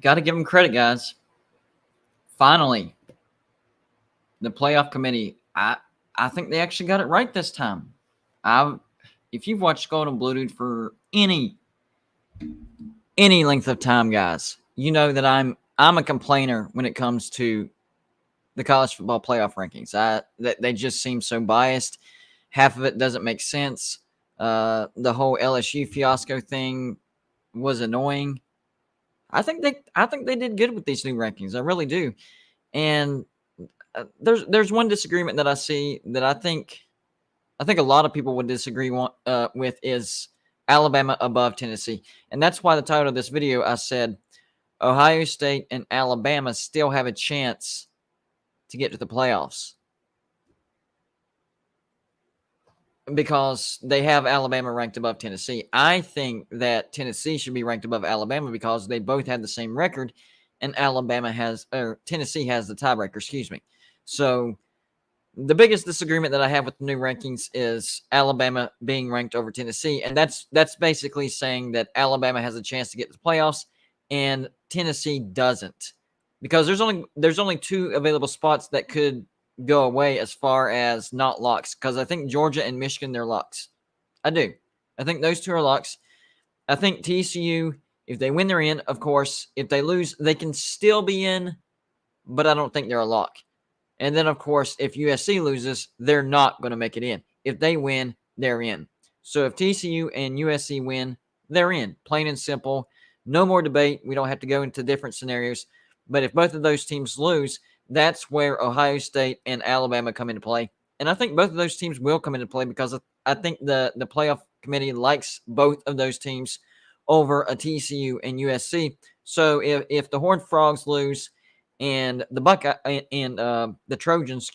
Got to give them credit, guys. Finally, the playoff committee, I think they actually got it right this time. If you've watched Gold and Blue Dude for any length of time, guys, you know that I'm a complainer when it comes to the college football playoff rankings. They just seem so biased. Half of it doesn't make sense. The whole LSU fiasco thing was annoying. I think they did good with these new rankings. I really do. And there's one disagreement that I see that I think a lot of people would disagree with is Alabama above Tennessee. And that's why the title of this video, I said Ohio State and Alabama still have a chance to get to the playoffs, because they have Alabama ranked above Tennessee. I think that Tennessee should be ranked above Alabama because they both had the same record, and Tennessee has the tiebreaker, excuse me. So the biggest disagreement that I have with the new rankings is Alabama being ranked over Tennessee, and that's basically saying that Alabama has a chance to get to the playoffs and Tennessee doesn't, because there's only two available spots that could go away as far as not locks, because I think Georgia and Michigan, they're locks. I do. I think those two are locks. I think TCU, if they win, they're in. Of course, if they lose, they can still be in, but I don't think they're a lock. And then, of course, if USC loses, they're not going to make it in. If they win, they're in. So if TCU and USC win, they're in. Plain and simple. No more debate. We don't have to go into different scenarios. But if both of those teams lose, that's where Ohio State and Alabama come into play. And I think both of those teams will come into play because I think the playoff committee likes both of those teams over a TCU and USC. So if the Horned Frogs lose and the Trojans,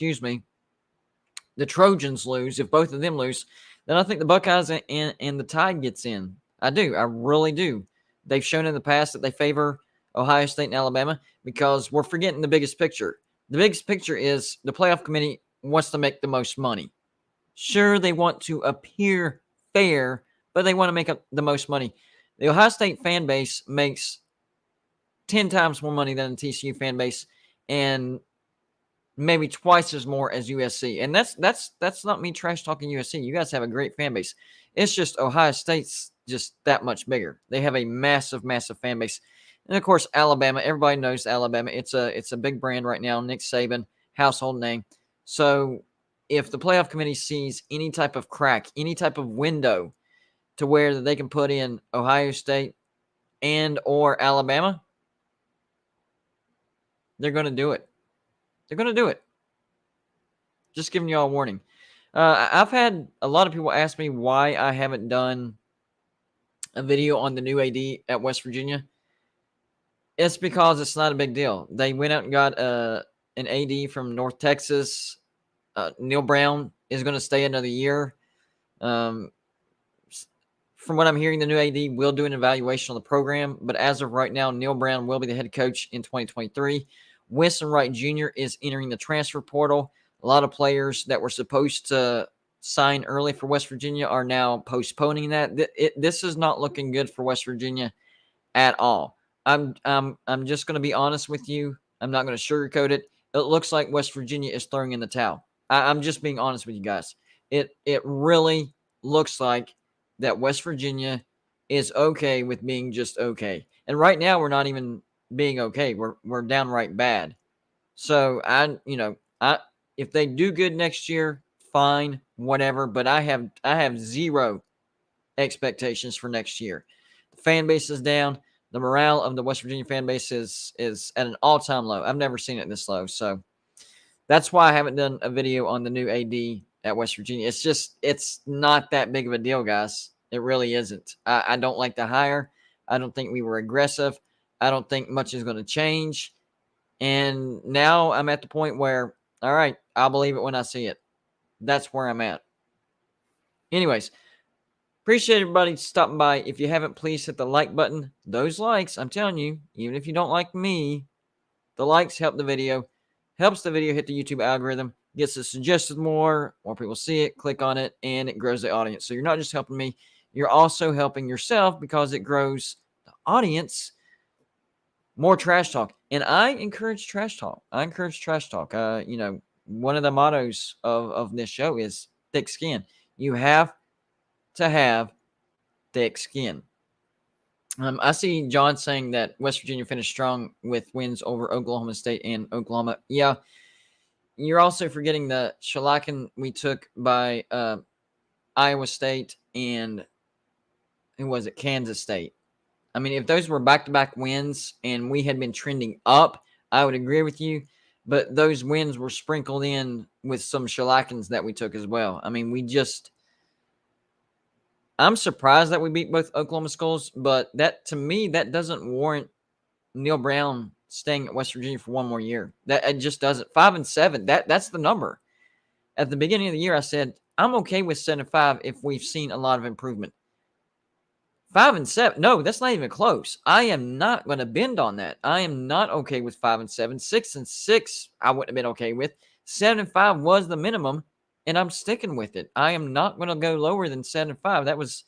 the Trojans lose, if both of them lose, then I think the Buckeyes and the Tide gets in. I do. I really do. They've shown in the past that they favor Ohio State and Alabama because we're forgetting the biggest picture. The biggest picture is the playoff committee wants to make the most money. Sure, they want to appear fair, but they want to make the most money. The Ohio State fan base makes 10 times more money than the TCU fan base, and maybe twice as more as USC. And that's not me trash talking USC. You guys have a great fan base. It's just Ohio State's just that much bigger. They have a massive, massive fan base. And of course, Alabama. Everybody knows Alabama. It's a big brand right now. Nick Saban, household name. So if the playoff committee sees any type of crack, any type of window to where they can put in Ohio State and or Alabama, they're going to do it. They're going to do it. Just giving you all a warning. I've had a lot of people ask me why I haven't done a video on the new AD at West Virginia. It's because it's not a big deal. They went out and got an AD from North Texas. Neil Brown is going to stay another year. From what I'm hearing, the new AD will do an evaluation on the program. But as of right now, Neil Brown will be the head coach in 2023. Winston Wright Jr. is entering the transfer portal. A lot of players that were supposed to sign early for West Virginia are now postponing that. This is not looking good for West Virginia at all. I'm just going to be honest with you. I'm not going to sugarcoat it. It looks like West Virginia is throwing in the towel. I'm just being honest with you guys. It really looks like that West Virginia is okay with being just okay. And right now we're not even being okay. We're downright bad. So if they do good next year, fine, whatever. But I have zero expectations for next year. The fan base is down. The morale of the West Virginia fan base is at an all-time low. I've never seen it this low. So that's why I haven't done a video on the new AD at West Virginia. It's not that big of a deal, guys. It really isn't. I don't like the hire. I don't think we were aggressive. I don't think much is going to change. And now I'm at the point where, all right, I'll believe it when I see it. That's where I'm at. Anyways, appreciate everybody stopping by. If you haven't, please hit the like button. Those likes, I'm telling you, even if you don't like me, the likes help the video. Helps the video hit the YouTube algorithm. Gets it suggested more people see it, click on it, and it grows the audience. So you're not just helping me, you're also helping yourself because it grows the audience more trash talk. And I encourage trash talk. One of the mottos of this show is thick skin. You have to have thick skin. I see John saying that West Virginia finished strong with wins over Oklahoma State and Oklahoma. Yeah, you're also forgetting the shellacking we took by Iowa State and who was it? Kansas State. I mean, if those were back-to-back wins and we had been trending up, I would agree with you. But those wins were sprinkled in with some shellackings that we took as well. I mean, I'm surprised that we beat both Oklahoma schools, but that to me, that doesn't warrant Neil Brown staying at West Virginia for one more year. That it just doesn't. 5-7, that's the number. At the beginning of the year, I said I'm okay with 7-5 if we've seen a lot of improvement. 5-7, no, that's not even close. I am not going to bend on that. I am not okay with 5-7. 6-6, I wouldn't have been okay with. 7-5 was the minimum, and I'm sticking with it. I am not going to go lower than 7-5. That was,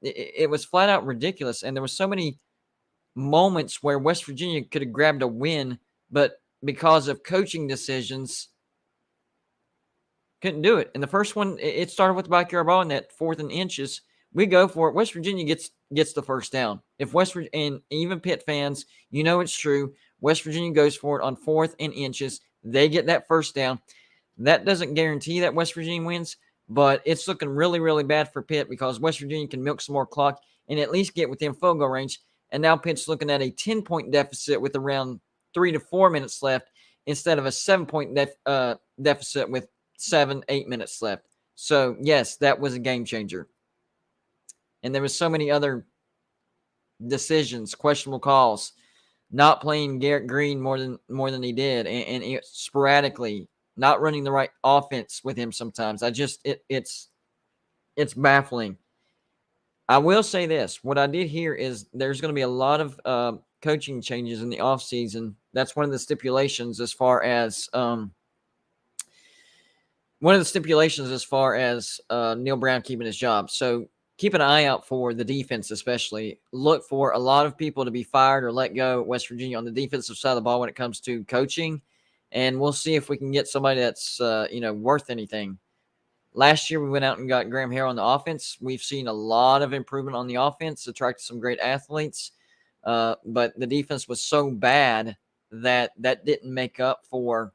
it was flat out ridiculous, and there were so many moments where West Virginia could have grabbed a win, but because of coaching decisions, couldn't do it. And the first one, it started with the backyard ball in that 4th and inches. We go for it. West Virginia gets the first down. If West Virginia, and even Pitt fans, you know it's true. West Virginia goes for it on 4th and inches. They get that first down. That doesn't guarantee that West Virginia wins, but it's looking really, really bad for Pitt because West Virginia can milk some more clock and at least get within field goal range. And now Pitt's looking at a 10-point deficit with around 3 to 4 minutes left instead of a 7-point deficit with 7-8 minutes left. So, yes, that was a game changer. And there was so many other decisions, questionable calls, not playing Garrett Green more than he did, and sporadically not running the right offense with him sometimes. It's baffling. I will say this. What I did hear is there's going to be a lot of coaching changes in the offseason. That's one of the stipulations as far as Neil Brown keeping his job. So keep an eye out for the defense, especially. Look for a lot of people to be fired or let go at West Virginia on the defensive side of the ball when it comes to coaching. And we'll see if we can get somebody that's, worth anything. Last year, we went out and got Graham Harrell on the offense. We've seen a lot of improvement on the offense, attracted some great athletes. But the defense was so bad that didn't make up for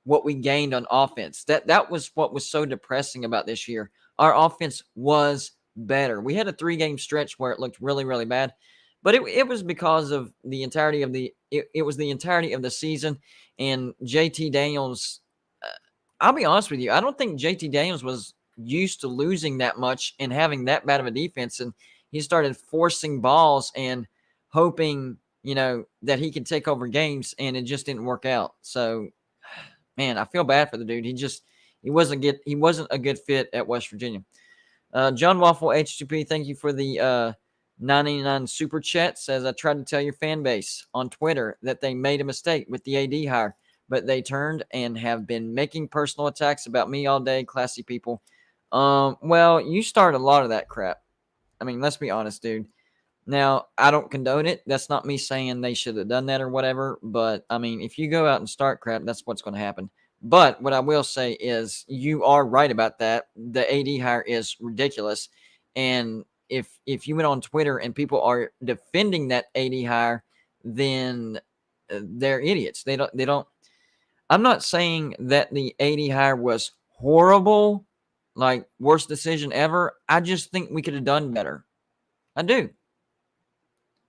what we gained on offense. That was what was so depressing about this year. Our offense was better. We had a 3-game stretch where it looked really, really bad, but it was because of the entirety of the season. And JT Daniels, I'll be honest with you, I don't think JT Daniels was used to losing that much and having that bad of a defense, and he started forcing balls and hoping, that he could take over games, and it just didn't work out. So, man, I feel bad for the dude. He wasn't a good fit at West Virginia. John Waffle H2P, thank you for the 99 super chat. Says, I tried to tell your fan base on Twitter that they made a mistake with the AD hire, but they turned and have been making personal attacks about me all day. Classy people. Well, you started a lot of that crap. I mean, let's be honest, dude. Now, I don't condone it. That's not me saying they should have done that or whatever. But, I mean, if you go out and start crap, that's what's going to happen. But what I will say is you are right about that. The AD hire is ridiculous. And if you went on Twitter and people are defending that AD hire, then they're idiots. They don't. I'm not saying that the AD hire was horrible, like worst decision ever. I just think we could have done better. I do.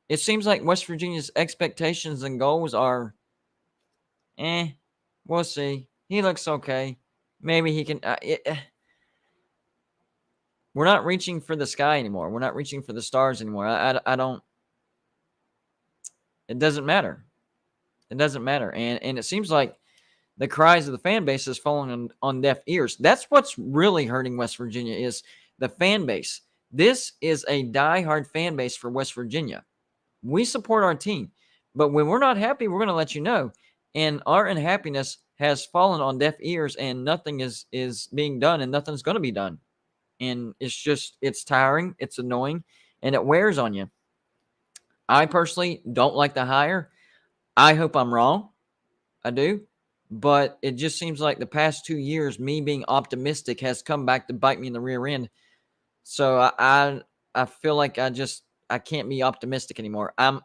It seems like West Virginia's expectations and goals are, we'll see. He looks okay. Maybe he can. We're not reaching for the sky anymore. We're not reaching for the stars anymore. I don't. It doesn't matter. It doesn't matter. And it seems like the cries of the fan base is falling on deaf ears. That's what's really hurting West Virginia is the fan base. This is a diehard fan base for West Virginia. We support our team. But when we're not happy, we're going to let you know. And our unhappiness has fallen on deaf ears, and nothing is being done, and nothing's going to be done. And it's tiring, it's annoying, and it wears on you. I personally don't like the hire. I hope I'm wrong. I do. But it just seems like the past 2 years, me being optimistic has come back to bite me in the rear end. So I feel like I can't be optimistic anymore. I'm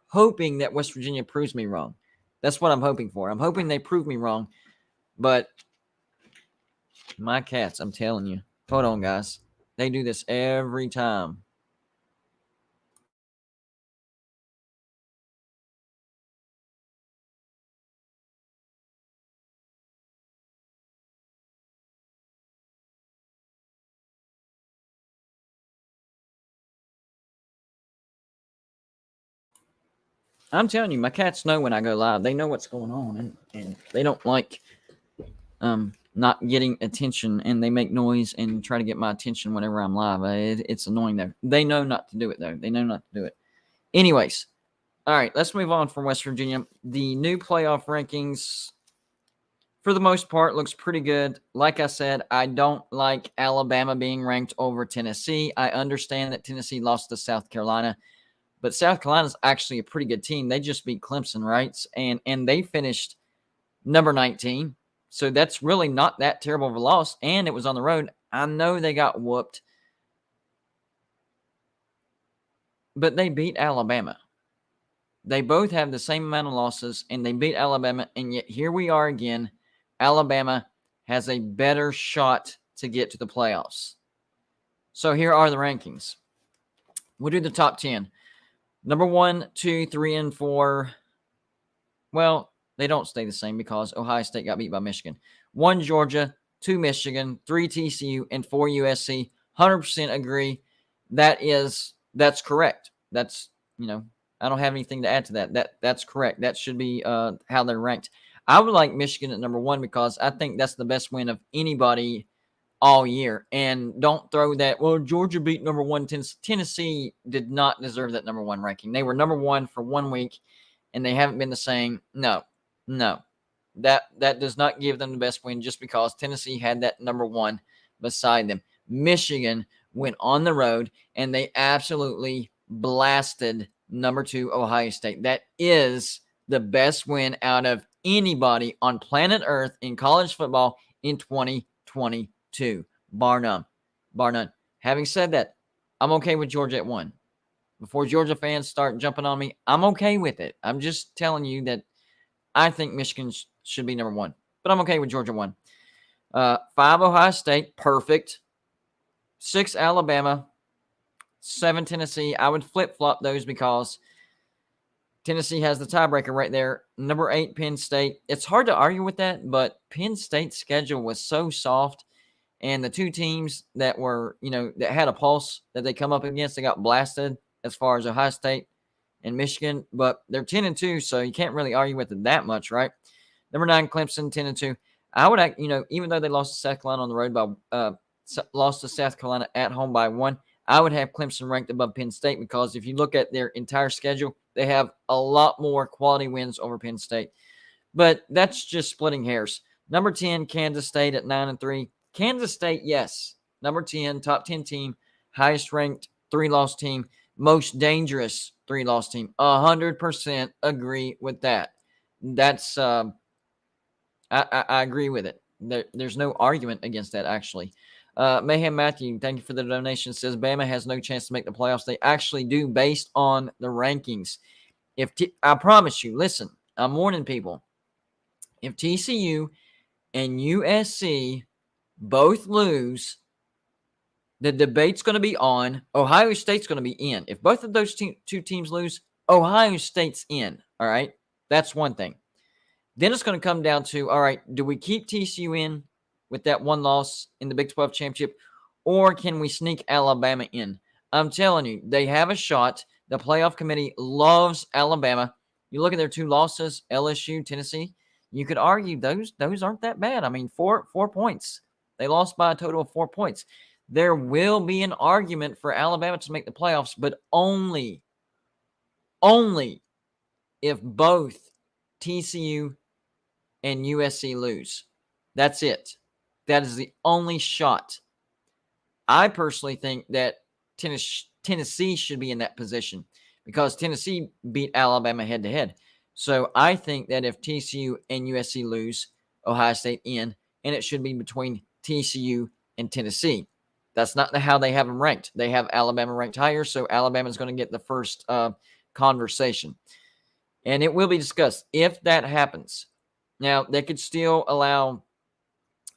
hoping that West Virginia proves me wrong. That's what I'm hoping for. I'm hoping they prove me wrong. But my cats, I'm telling you. Hold on, guys. They do this every time. I'm telling you, my cats know when I go live. They know what's going on, and they don't like not getting attention, and they make noise and try to get my attention whenever I'm live. It's annoying though. They know not to do it though. They know not to do it. Anyways, all right, let's move on from West Virginia. The new playoff rankings, for the most part, looks pretty good. Like I said, I don't like Alabama being ranked over Tennessee. I understand that Tennessee lost to South Carolina, but South Carolina's actually a pretty good team. They just beat Clemson, right? And they finished number 19. So that's really not that terrible of a loss. And it was on the road. I know they got whooped, but they beat Alabama. They both have the same amount of losses, and they beat Alabama. And yet here we are again. Alabama has a better shot to get to the playoffs. So here are the rankings. We'll do the top 10. Number 1, 2, 3, and 4. Well, they don't stay the same because Ohio State got beat by Michigan. 1, Georgia. 2, Michigan. 3, TCU. And 4, USC. 100% agree. That's correct. That's, I don't have anything to add to that. That's correct. That should be how they're ranked. I would like Michigan at number 1 because I think that's the best win of anybody all year. And don't throw that, well, Georgia beat number 1. Tennessee did not deserve that number 1 ranking. They were number 1 for 1 week, and they haven't been the same. No. That does not give them the best win just because Tennessee had that number 1 beside them. Michigan went on the road, and they absolutely blasted number 2 Ohio State. That is the best win out of anybody on planet Earth in college football in 2022, bar none. Having said that, I'm okay with Georgia at 1. Before Georgia fans start jumping on me, I'm okay with it. I'm just telling you that I think Michigan should be number 1, but I'm okay with Georgia 1. 5, Ohio State, perfect. 6, Alabama. 7, Tennessee. I would flip-flop those because Tennessee has the tiebreaker right there. Number 8, Penn State. It's hard to argue with that, but Penn State's schedule was so soft, and the 2 teams that were, that had a pulse that they come up against, they got blasted as far as Ohio State and Michigan, but they're 10-2, so you can't really argue with it that much, right? Number 9, Clemson, 10-2. I would, even though they lost to South Carolina on the road lost to South Carolina at home by 1, I would have Clemson ranked above Penn State because if you look at their entire schedule, they have a lot more quality wins over Penn State. But that's just splitting hairs. Number 10, Kansas State at 9-3. Kansas State, yes, number 10, top 10 team, highest ranked 3-loss team, most dangerous 3-loss team. 100% agree with that. That's I agree with it. There's no argument against that, actually. Mayhem Matthew, thank you for the donation, says Bama has no chance to make the playoffs. They actually do based on the rankings. I promise you, listen, I'm warning people. If TCU and USC both lose, the debate's going to be on. Ohio State's going to be in. If both of those 2 teams lose, Ohio State's in. All right? That's one thing. Then it's going to come down to, all right, do we keep TCU in with that 1 loss in the Big 12 championship, or can we sneak Alabama in? I'm telling you, they have a shot. The playoff committee loves Alabama. You look at their 2 losses, LSU, Tennessee, you could argue those aren't that bad. I mean, 4 points. They lost by a total of 4 points. There will be an argument for Alabama to make the playoffs, but only if both TCU and USC lose. That's it. That is the only shot. I personally think that Tennessee should be in that position because Tennessee beat Alabama head-to-head. So I think that if TCU and USC lose, Ohio State in, and it should be between TCU and Tennessee. That's not how they have them ranked. They have Alabama ranked higher, so Alabama is going to get the first conversation. And it will be discussed if that happens. Now, they could still allow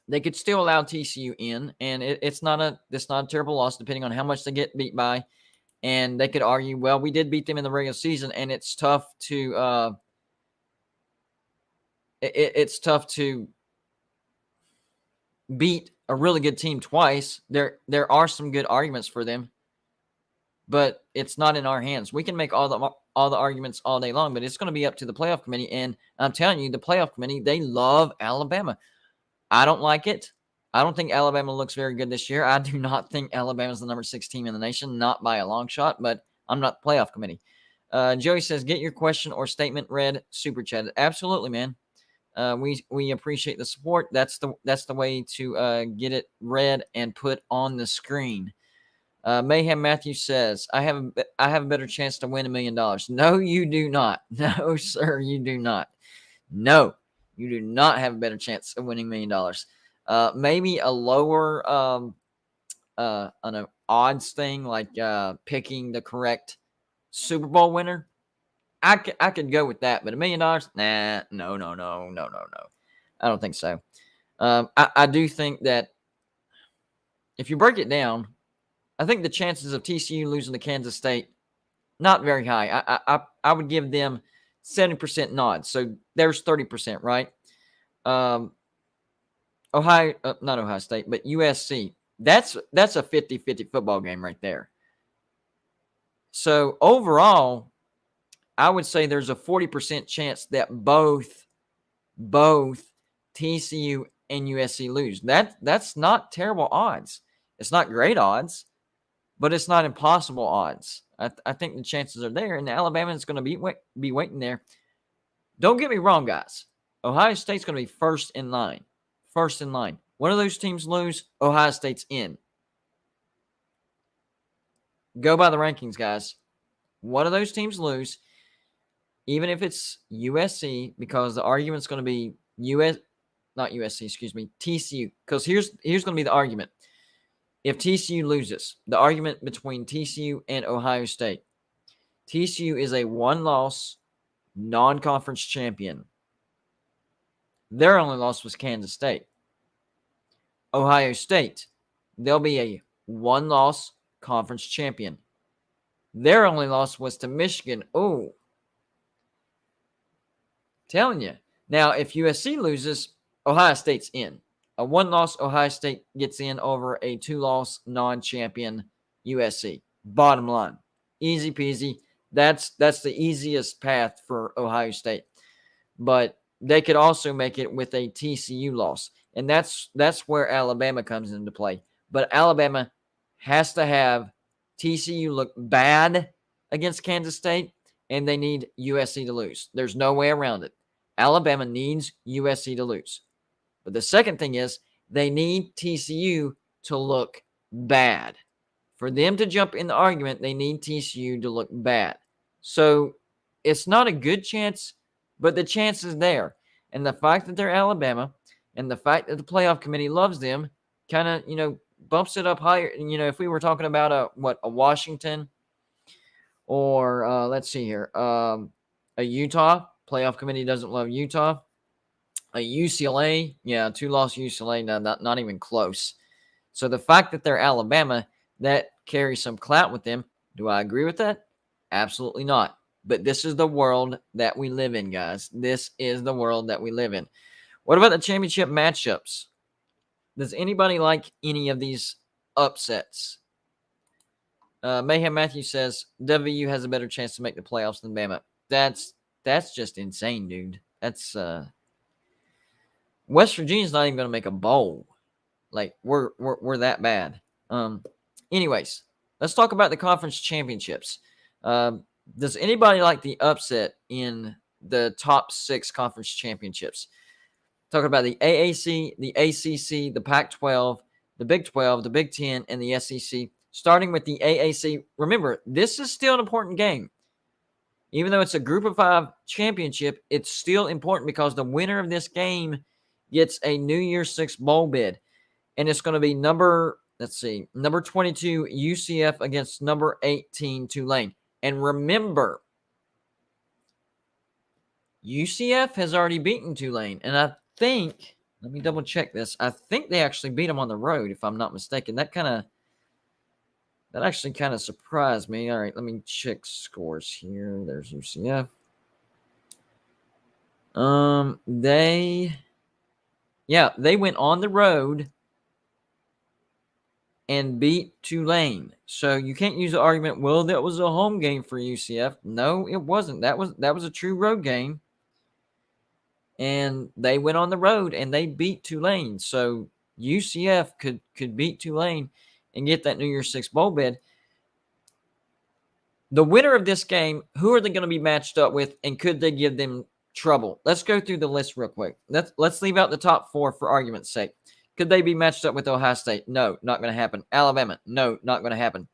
TCU in, and it's not a terrible loss depending on how much they get beat by. And they could argue, well, we did beat them in the regular season, and it's tough to beat a really good team twice. There are some good arguments for them, but it's not in our hands. We can make all the arguments all day long, but it's going to be up to the playoff committee. And I'm telling you, the playoff committee, they love Alabama. I don't like it. I don't think Alabama looks very good this year. I do not think Alabama's the number 6 team in the nation, not by a long shot, but I'm not the playoff committee. Joey says, get your question or statement read, super chat. Absolutely, man. We appreciate the support. That's the way to get it read and put on the screen. Mayhem Matthew says, I have a better chance to win $1 million. No, you do not. No, sir, you do not. No, you do not have a better chance of winning $1 million. Maybe a lower an odds thing, like picking the correct Super Bowl winner. I could go with that, but $1 million? Nah, no. I don't think so. I do think that if you break it down, I think the chances of TCU losing to Kansas State, not very high. I would give them 70% nods. So there's 30%, right? Not Ohio State, but USC. That's a 50-50 football game right there. So overall, I would say there's a 40% chance that both TCU and USC lose. That's not terrible odds. It's not great odds, but it's not impossible odds. I think the chances are there, and Alabama is going to be waiting there. Don't get me wrong, guys. Ohio State's going to be first in line. First in line. One of those teams lose, Ohio State's in. Go by the rankings, guys. One of those teams lose, even if it's USC, because the argument's going to be TCU. Because here's going to be the argument. If TCU loses, the argument between TCU and Ohio State. TCU is a one-loss non-conference champion. Their only loss was Kansas State. Ohio State, they'll be a one-loss conference champion. Their only loss was to Michigan. Oh, telling you. Now, if USC loses, Ohio State's in. A one-loss Ohio State gets in over a two-loss non-champion USC. Bottom line. Easy peasy. That's the easiest path for Ohio State. But they could also make it with a TCU loss. And that's where Alabama comes into play. But Alabama has to have TCU look bad against Kansas State, and they need USC to lose. There's no way around it. Alabama needs USC to lose. But the second thing is they need TCU to look bad. For them to jump in the argument, they need TCU to look bad. So it's not a good chance, but the chance is there. And the fact that they're Alabama and the fact that the playoff committee loves them kind of, bumps it up higher. If we were talking about a Washington or let's see here, a Utah, playoff committee doesn't love Utah. A UCLA, two-loss UCLA, no, not even close. So the fact that they're Alabama, that carries some clout with them. Do I agree with that? Absolutely not. But this is the world that we live in, guys. This is the world that we live in. What about the championship matchups? Does anybody like any of these upsets? Mayhem Matthew says WU has a better chance to make the playoffs than Bama. That's just insane, dude. That's West Virginia's not even going to make a bowl. Like we're that bad. Anyways, let's talk about the conference championships. Does anybody like the upset in the top 6 conference championships? Talking about the AAC, the ACC, the Pac-12, the Big 12, the Big 10, and the SEC. Starting with the AAC. Remember, this is still an important game. Even though it's a Group of 5 championship, it's still important because the winner of this game gets a New Year's 6 bowl bid. And it's going to be number 22 UCF against number 18 Tulane. And remember, UCF has already beaten Tulane. And I think, let me double check this. I think they actually beat them on the road, if I'm not mistaken. That actually kind of surprised me. All right, let me check scores here. There's UCF. They went on the road and beat Tulane. So you can't use the argument, well, that was a home game for UCF. No, it wasn't. That was a true road game. And they went on the road and they beat Tulane. So UCF could beat Tulane and get that New Year's 6 bowl bid. The winner of this game, who are they going to be matched up with, and could they give them trouble? Let's go through the list real quick. Let's leave out the top 4 for argument's sake. Could they be matched up with Ohio State? No, not going to happen. Alabama? No, not going to happen.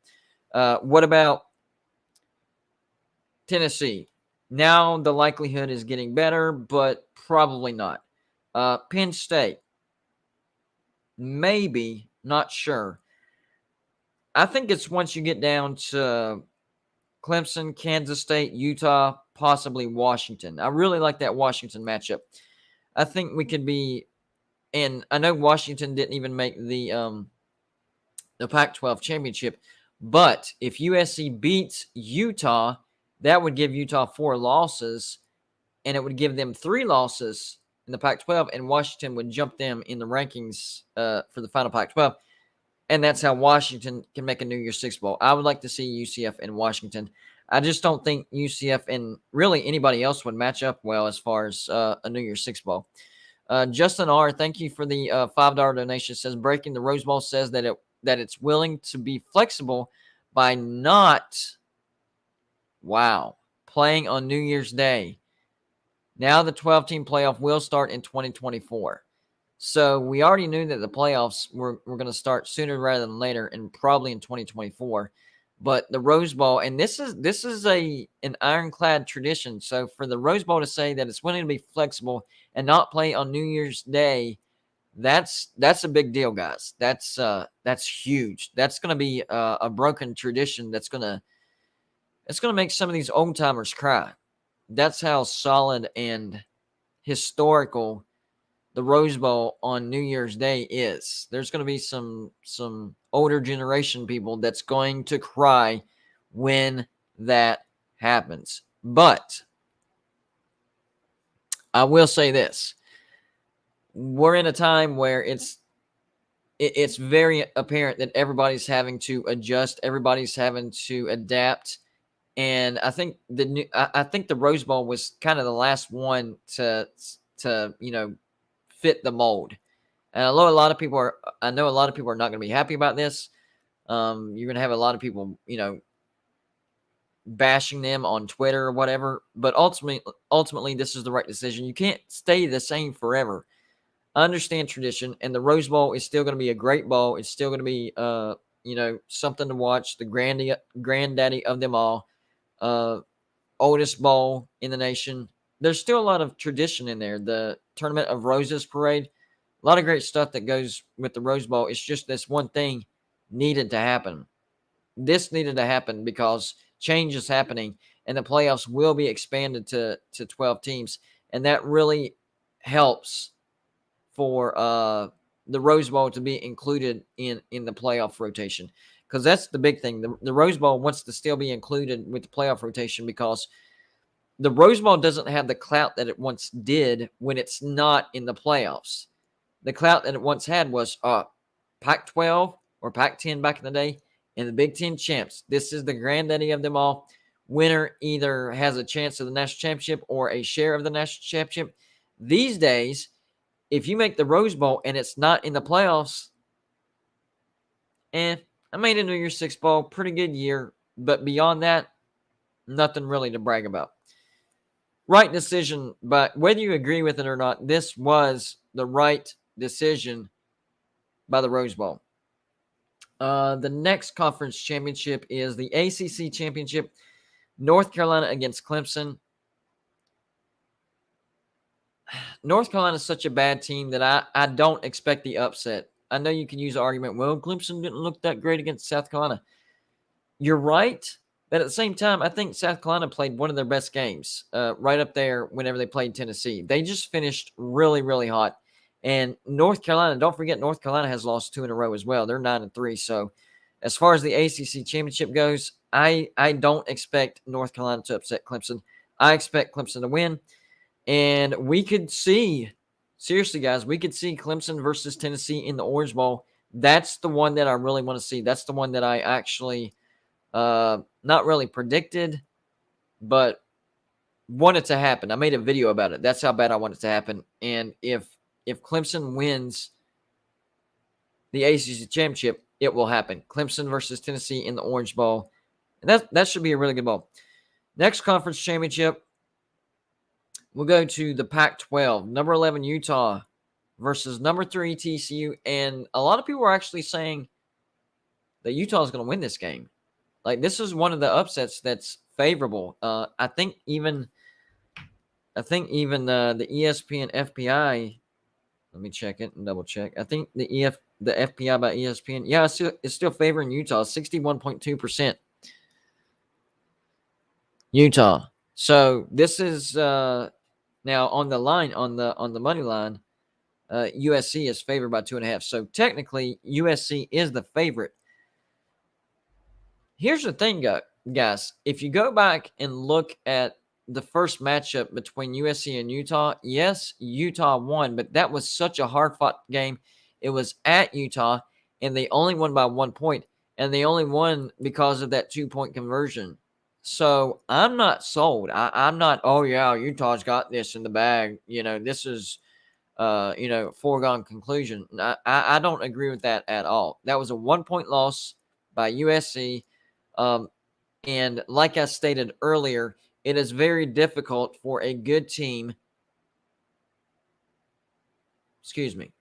What about Tennessee? Now the likelihood is getting better, but probably not. Penn State? Maybe, not sure. I think it's once you get down to Clemson, Kansas State, Utah, possibly Washington. I really like that Washington matchup. I think we could be, and I know Washington didn't even make the Pac-12 championship, but if USC beats Utah, that would give Utah 4 losses, and it would give them 3 losses in the Pac-12, and Washington would jump them in the rankings for the final Pac-12. And that's how Washington can make a New Year's 6 bowl. I would like to see UCF and Washington. I just don't think UCF and really anybody else would match up well as far as a New Year's 6 bowl. Justin R., thank you for the $5 donation. Says Breaking the Rose Bowl says that it's willing to be flexible by not playing on New Year's Day. Now the 12-team playoff will start in 2024. So we already knew that the playoffs were going to start sooner rather than later, and probably in 2024. But the Rose Bowl, and this is an ironclad tradition. So for the Rose Bowl to say that it's willing to be flexible and not play on New Year's Day, that's a big deal, guys. That's huge. That's going to be a broken tradition. It's going to make some of these old timers cry. That's how solid and historical the Rose Bowl on New Year's Day is. There's going to be some older generation people that's going to cry when that happens. But I will say this. We're in a time where it's very apparent that everybody's having to adjust, everybody's having to adapt. And I think the Rose Bowl was kind of the last one to fit the mold. And I know a lot of people are not going to be happy about this. You're going to have a lot of people, bashing them on Twitter or whatever. But ultimately, this is the right decision. You can't stay the same forever. I understand tradition, and the Rose Bowl is still going to be a great bowl. It's still going to be, something to watch. The granddaddy of them all, oldest bowl in the nation. There's still a lot of tradition in there. The Tournament of Roses parade, a lot of great stuff that goes with the Rose Bowl. It's just this one thing needed to happen. This needed to happen because change is happening, and the playoffs will be expanded to 12 teams, and that really helps for the Rose Bowl to be included in the playoff rotation, because that's the big thing. The Rose Bowl wants to still be included with the playoff rotation because the Rose Bowl doesn't have the clout that it once did when it's not in the playoffs. The clout that it once had was Pac-12 or Pac-10 back in the day and the Big Ten champs. This is the granddaddy of them all. Winner either has a chance of the national championship or a share of the national championship. These days, if you make the Rose Bowl and it's not in the playoffs, I made a New Year's 6 bowl, pretty good year. But beyond that, nothing really to brag about. Right decision, but whether you agree with it or not, this was the right decision by the Rose Bowl. The next conference championship is the ACC championship. North Carolina against Clemson. North Carolina is such a bad team that I don't expect the upset. I know you can use the argument, well, Clemson didn't look that great against South Carolina. You're right, but at the same time, I think South Carolina played one of their best games right up there whenever they played Tennessee. They just finished really, really hot. And North Carolina, don't forget, North Carolina has lost 2 in a row as well. They're 9-3. So as far as the ACC championship goes, I don't expect North Carolina to upset Clemson. I expect Clemson to win. And we could see, seriously, guys, we could see Clemson versus Tennessee in the Orange Bowl. That's the one that I really want to see. That's the one that I actually not really predicted, but wanted to happen. I made a video about it. That's how bad I want it to happen. And if Clemson wins the ACC championship, it will happen. Clemson versus Tennessee in the Orange Bowl. And that should be a really good bowl. Next conference championship, we'll go to the Pac-12. Number 11, Utah versus number 3, TCU. And a lot of people are actually saying that Utah is going to win this game. Like, this is one of the upsets that's favorable. I think even the ESPN FPI. Let me check it and double check. I think the FPI by ESPN. Yeah, it's still favoring Utah, 61.2%. Utah. So this is now on the line on the money line. USC is favored by 2.5. So technically, USC is the favorite. Here's the thing, guys. If you go back and look at the first matchup between USC and Utah, yes, Utah won, but that was such a hard-fought game. It was at Utah, and they only won by 1 point, and they only won because of that 2-point conversion. So I'm not sold. I'm not, oh, yeah, Utah's got this in the bag. This is, foregone conclusion. I don't agree with that at all. That was a 1-point loss by USC. And like I stated earlier, it is very difficult for a good team. It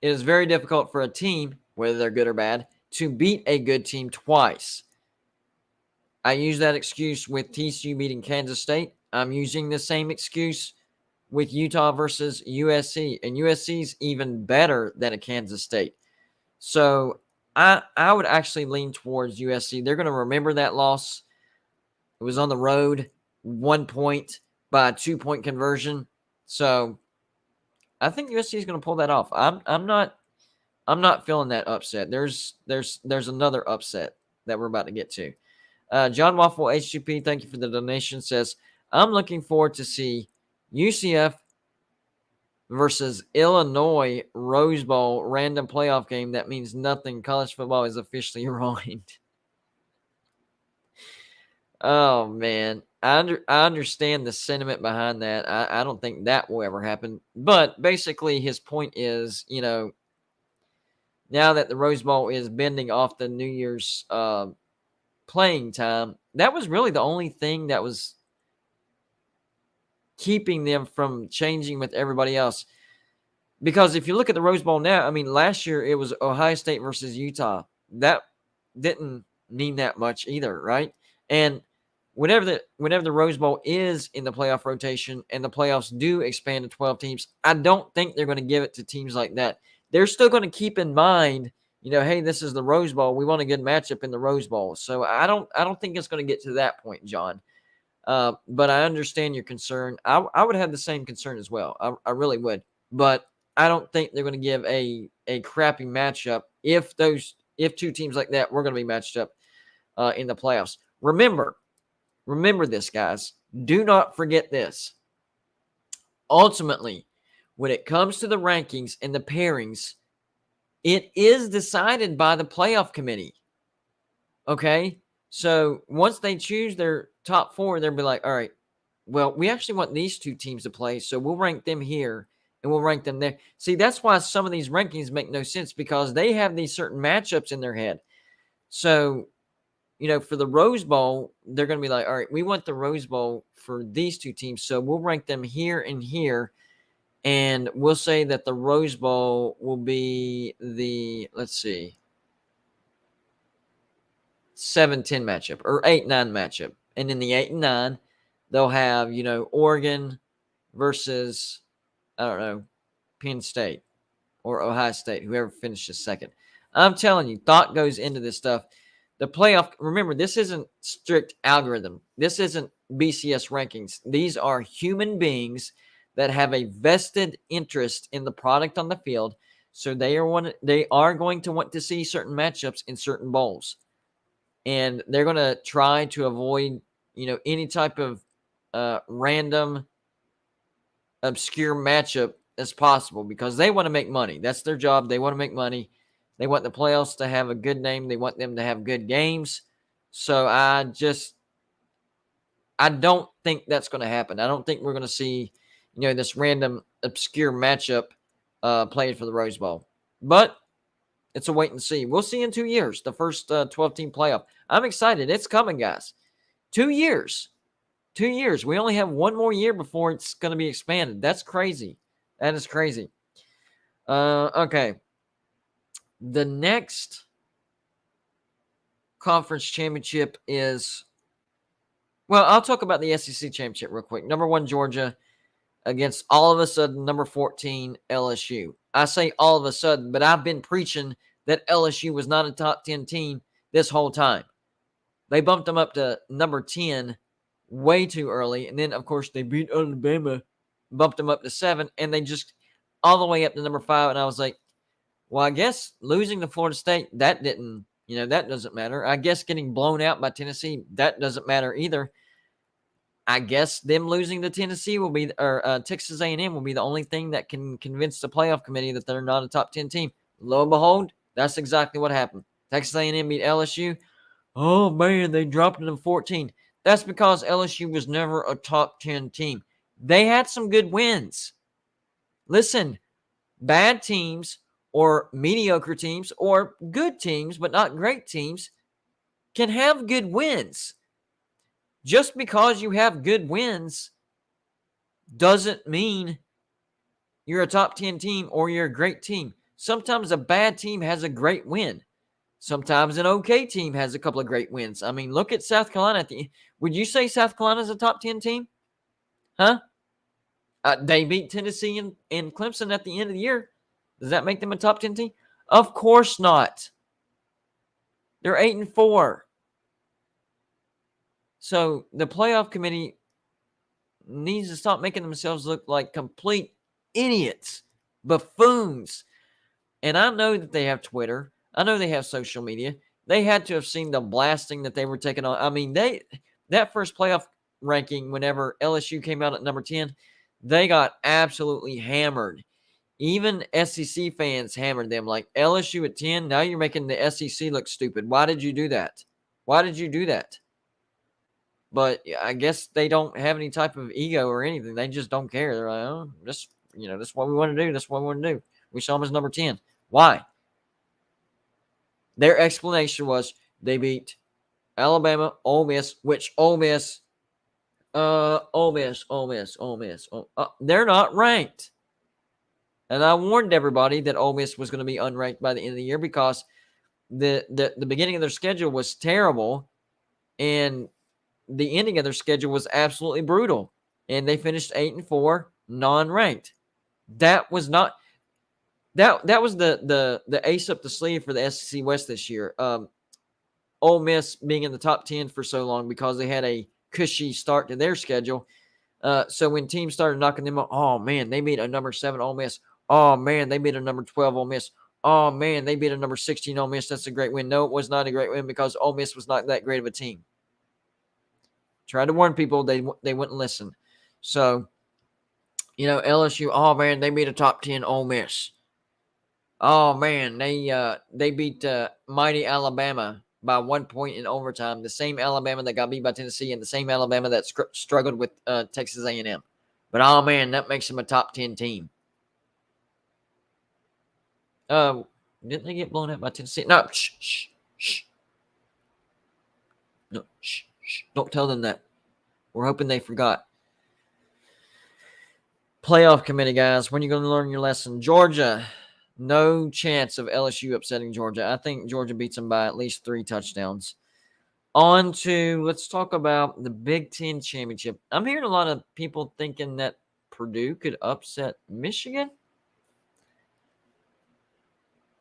is very difficult for a team, whether they're good or bad, to beat a good team twice. I use that excuse with TCU beating Kansas State. I'm using the same excuse with Utah versus USC. And USC's even better than a Kansas State. So I would actually lean towards USC. They're going to remember that loss. It was on the road, 1 point by a 2-point conversion. So I think USC is going to pull that off. I'm not feeling that upset. There's another upset that we're about to get to. John Waffle HGP, thank you for the donation, says, I'm looking forward to see UCF versus Illinois Rose Bowl random playoff game. That means nothing. College football is officially ruined. Oh, man. I understand the sentiment behind that. I don't think that will ever happen. But basically his point is, now that the Rose Bowl is bending off the New Year's playing time, that was really the only thing that was keeping them from changing with everybody else. Because if you look at the Rose Bowl now, I mean, last year it was Ohio State versus Utah. That didn't mean that much either, right? And whenever the Rose Bowl is in the playoff rotation and the playoffs do expand to 12 teams, I don't think they're going to give it to teams like that. They're still going to keep in mind, hey, this is the Rose Bowl. We want a good matchup in the Rose Bowl. So I don't think it's going to get to that point, John. But I understand your concern. I would have the same concern as well. I really would. But I don't think they're going to give a crappy matchup if 2 teams like that were going to be matched up in the playoffs. Remember this, guys. Do not forget this. Ultimately, when it comes to the rankings and the pairings, it is decided by the playoff committee. Okay? So once they choose their top 4, they'll be like, all right, well, we actually want these 2 teams to play, so we'll rank them here and we'll rank them there. See, that's why some of these rankings make no sense, because they have these certain matchups in their head. So, for the Rose Bowl, they're going to be like, all right, we want the Rose Bowl for these 2 teams, so we'll rank them here and here, and we'll say that the Rose Bowl will be the, 7-10 matchup or 8-9 matchup. And in the 8 and 9, they'll have, Oregon versus, I don't know, Penn State or Ohio State, whoever finishes second. I'm telling you, thought goes into this stuff. The playoff, remember, this isn't strict algorithm. This isn't BCS rankings. These are human beings that have a vested interest in the product on the field. So they are going to want to see certain matchups in certain bowls. And they're going to try to avoid, any type of random, obscure matchup as possible because they want to make money. That's their job. They want to make money. They want the playoffs to have a good name. They want them to have good games. So I don't think that's going to happen. I don't think we're going to see, this random obscure matchup played for the Rose Bowl. But it's a wait and see. We'll see in 2 years, the first 12-team playoff. I'm excited. It's coming, guys. 2 years. 2 years. We only have one more year before it's going to be expanded. That's crazy. That is crazy. Okay. The next conference championship is, well, I'll talk about the SEC championship real quick. Number 1, Georgia against all of a sudden number 14, LSU. I say all of a sudden, but I've been preaching that LSU was not a top 10 team this whole time. They bumped them up to number 10 way too early. And then, of course, they beat Alabama, bumped them up to 7, and they just all the way up to number 5. And I was like, well, I guess losing to Florida State, that didn't, that doesn't matter. I guess getting blown out by Tennessee, that doesn't matter either. I guess them losing to Tennessee will be, or Texas A&M will be the only thing that can convince the playoff committee that they're not a top 10 team. Lo and behold, that's exactly what happened. Texas A&M beat LSU. Oh, man, they dropped it to 14. That's because LSU was never a top 10 team. They had some good wins. Listen, bad teams or mediocre teams or good teams, but not great teams, can have good wins. Just because you have good wins doesn't mean you're a top 10 team or you're a great team. Sometimes a bad team has a great win. Sometimes an okay team has a couple of great wins. I mean, look at South Carolina. Would you say South Carolina is a top 10 team? Huh? They beat Tennessee and Clemson at the end of the year. Does that make them a top 10 team? Of course not. They're 8-4. So the playoff committee needs to stop making themselves look like complete idiots, buffoons. And I know that they have Twitter. I know they have social media. They had to have seen the blasting that they were taking on. I mean, that first playoff ranking, whenever LSU came out at number 10, they got absolutely hammered. Even SEC fans hammered them. Like, LSU at 10, now you're making the SEC look stupid. Why did you do that? Why did you do that? But I guess they don't have any type of ego or anything. They just don't care. They're like, oh, this is what we want to do. That's what we want to do. We saw them as number 10. Why? Their explanation was they beat Alabama, Ole Miss, which Ole Miss, they're not ranked. And I warned everybody that Ole Miss was going to be unranked by the end of the year because the beginning of their schedule was terrible, and the ending of their schedule was absolutely brutal. And they finished 8-4, non-ranked. That was not that was the ace up the sleeve for the SEC West this year. Ole Miss being in the top 10 for so long because they had a cushy start to their schedule. So when teams started knocking them up, oh man, they beat a number 7 Ole Miss. Oh man, they beat a number 12 Ole Miss. Oh man, they beat a number 16 Ole Miss. That's a great win. No, it was not a great win because Ole Miss was not that great of a team. Tried to warn people, they wouldn't listen. So, LSU, oh man, they beat a top 10 Ole Miss. Oh man, they beat mighty Alabama by 1 point in overtime. The same Alabama that got beat by Tennessee and the same Alabama that struggled with Texas A&M. But oh man, that makes them a top 10 team. Didn't they get blown out by Tennessee? No, shh. No, shh. Don't tell them that. We're hoping they forgot. Playoff committee, guys, when are you going to learn your lesson? Georgia, no chance of LSU upsetting Georgia. I think Georgia beats them by at least 3 touchdowns. On to, let's talk about the Big Ten championship. I'm hearing a lot of people thinking that Purdue could upset Michigan.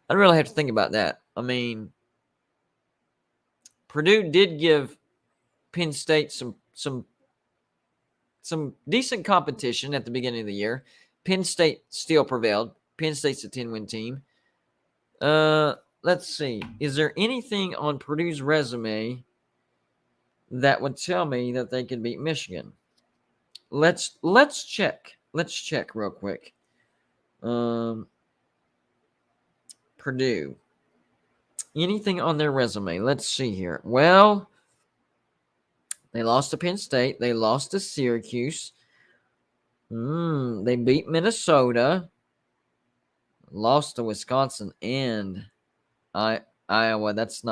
I really have to think about that. I mean, Purdue did give Penn State some decent competition at the beginning of the year. Penn State still prevailed. Penn State's a 10-win team. Let's see. Is there anything on Purdue's resume that would tell me that they could beat Michigan? Let's check. Let's check real quick. Purdue. Anything on their resume? Let's see here. Well, they lost to Penn State. They lost to Syracuse. They beat Minnesota. Lost to Wisconsin and Iowa. That's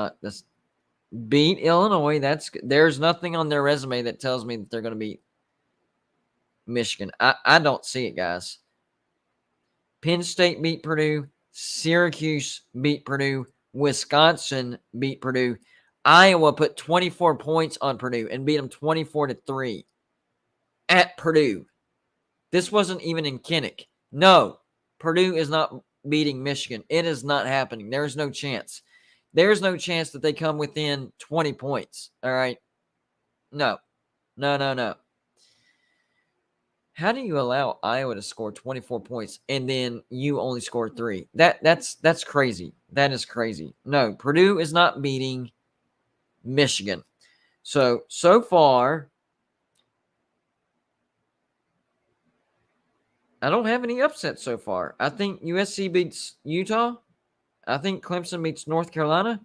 beat Illinois. There's nothing on their resume that tells me that they're going to beat Michigan. I don't see it, guys. Penn State beat Purdue. Syracuse beat Purdue. Wisconsin beat Purdue. Iowa put 24 points on Purdue and beat them 24-3 at Purdue. This wasn't even in Kinnick. No, Purdue is not beating Michigan. It is not happening. There is no chance. There is no chance that they come within 20 points. All right? No. How do you allow Iowa to score 24 points and then you only score 3? That's crazy. That is crazy. No, Purdue is not beating Michigan. So far, I don't have any upsets so far. I think USC beats Utah. I think Clemson beats North Carolina.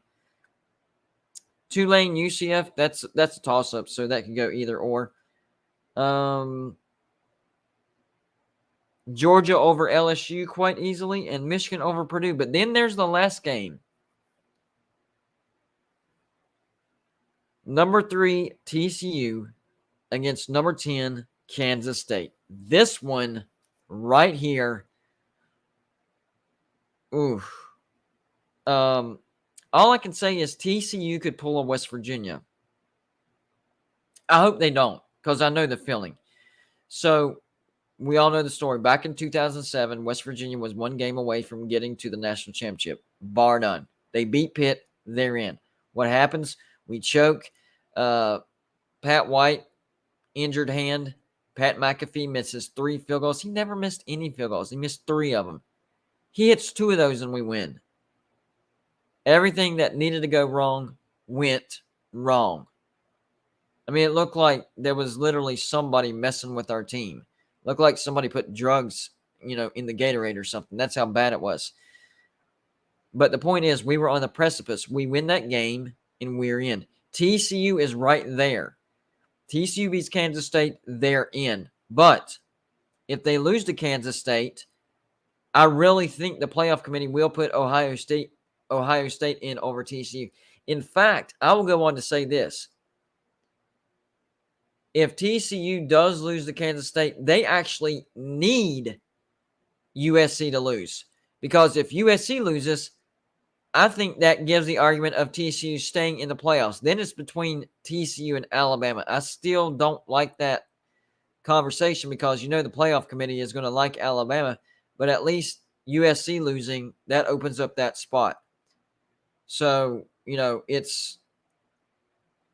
Tulane, UCF, that's a toss-up, so that can go either or. Georgia over LSU quite easily, and Michigan over Purdue. But then there's the last game. Number 3, TCU against number 10, Kansas State. This one right here. Ooh. All I can say is TCU could pull a West Virginia. I hope they don't, because I know the feeling. So we all know the story. Back in 2007, West Virginia was one game away from getting to the national championship, bar none. They beat Pitt. They're in. What happens? We choke. Pat White, injured hand. Pat McAfee misses 3 field goals. He never missed any field goals. He missed 3 of them. He hits 2 of those and we win. Everything that needed to go wrong went wrong. I mean, it looked like there was literally somebody messing with our team. It looked like somebody put drugs, in the Gatorade or something. That's how bad it was. But the point is, we were on the precipice. We win that game and we're in. TCU is right there. TCU beats Kansas State, they're in. But if they lose to Kansas State, I really think the playoff committee will put Ohio State in over TCU. In fact, I will go on to say this. If TCU does lose to Kansas State, they actually need USC to lose. Because if USC loses, I think that gives the argument of TCU staying in the playoffs. Then it's between TCU and Alabama. I still don't like that conversation because the playoff committee is going to like Alabama, but at least USC losing, that opens up that spot. So, it's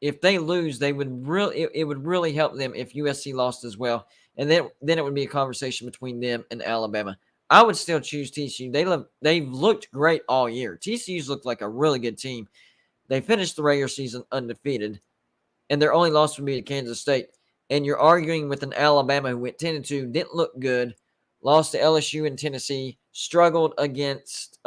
if they lose, it would really help them if USC lost as well. And then it would be a conversation between them and Alabama. I would still choose TCU. They've looked great all year. TCU's looked like a really good team. They finished the regular season undefeated, and their only loss would be to Kansas State. And you're arguing with an Alabama who went 10-2, didn't look good, lost to LSU and Tennessee, struggled against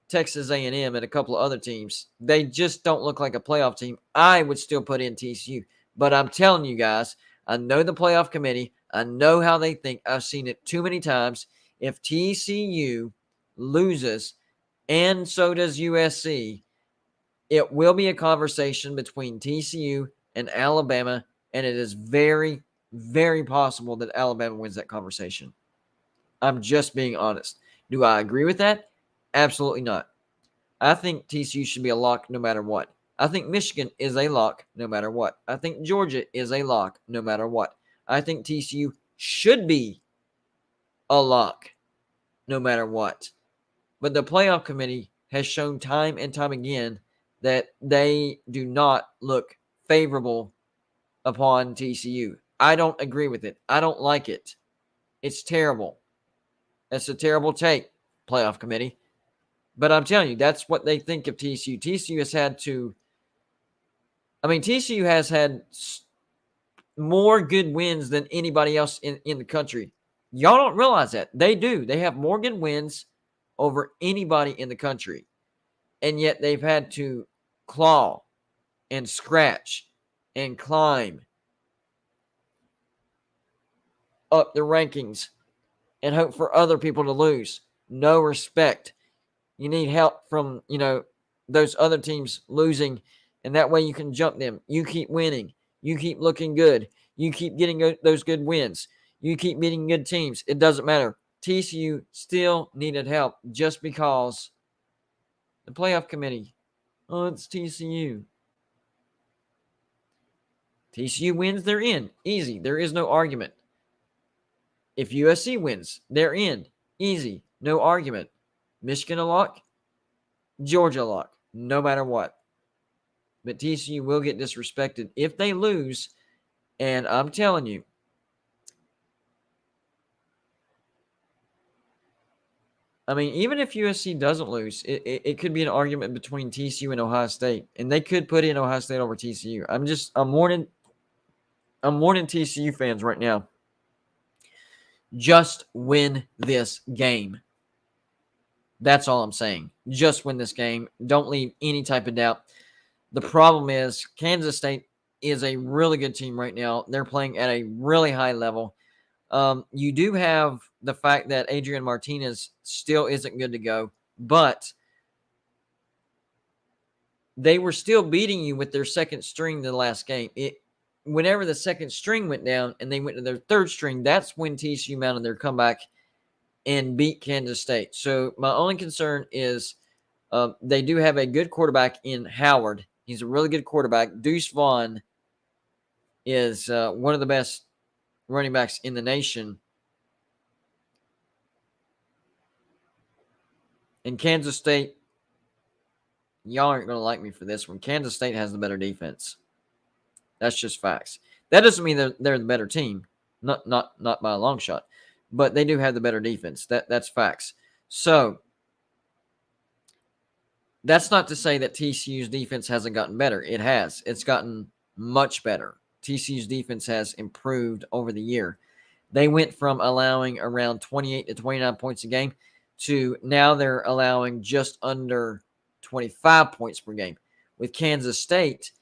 Texas A&M and a couple of other teams. They just don't look like a playoff team. I would still put in TCU. But I'm telling you guys, I know the playoff committee. I know how they think. I've seen it too many times. If TCU loses, and so does USC, it will be a conversation between TCU and Alabama, and it is very, very possible that Alabama wins that conversation. I'm just being honest. Do I agree with that? Absolutely not. I think TCU should be a lock no matter what. I think Michigan is a lock no matter what. I think Georgia is a lock no matter what. I think TCU should be a lock no matter what. But the playoff committee has shown time and time again that they do not look favorable upon TCU. I don't agree with it. I don't like it. It's terrible. That's a terrible take, playoff committee. But I'm telling you, that's what they think of TCU. TCU has had to. TCU has had more good wins than anybody else in the country. Y'all don't realize that. They do. They have more good wins over anybody in the country. And yet they've had to claw and scratch and climb up the rankings and hope for other people to lose. No respect. You need help from, those other teams losing, and that way you can jump them. You keep winning. You keep looking good. You keep getting those good wins. You keep beating good teams. It doesn't matter. TCU still needed help just because the playoff committee, it's TCU. TCU wins, they're in. Easy. There is no argument. If USC wins, they're in. Easy. No argument. Michigan a lock. Georgia a lock. No matter what. But TCU will get disrespected if they lose. And I'm telling you, even if USC doesn't lose, it could be an argument between TCU and Ohio State. And they could put in Ohio State over TCU. I'm warning TCU fans right now. Just win this game. That's all I'm saying. Just win this game. Don't leave any type of doubt. The problem is Kansas State is a really good team right now. They're playing at a really high level. You do have the fact that Adrian Martinez still isn't good to go, but they were still beating you with their second string the last game. Whenever the second string went down and they went to their third string, that's when TCU mounted their comeback and beat Kansas State. So my only concern is they do have a good quarterback in Howard. He's a really good quarterback. Deuce Vaughn is one of the best running backs in the nation. And Kansas State, y'all aren't going to like me for this one. Kansas State has the better defense. That's just facts. That doesn't mean they're the better team, not by a long shot, but they do have the better defense. That's facts. So that's not to say that TCU's defense hasn't gotten better. It has. It's gotten much better. TCU's defense has improved over the year. They went from allowing around 28 to 29 points a game to now they're allowing just under 25 points per game. With Kansas State,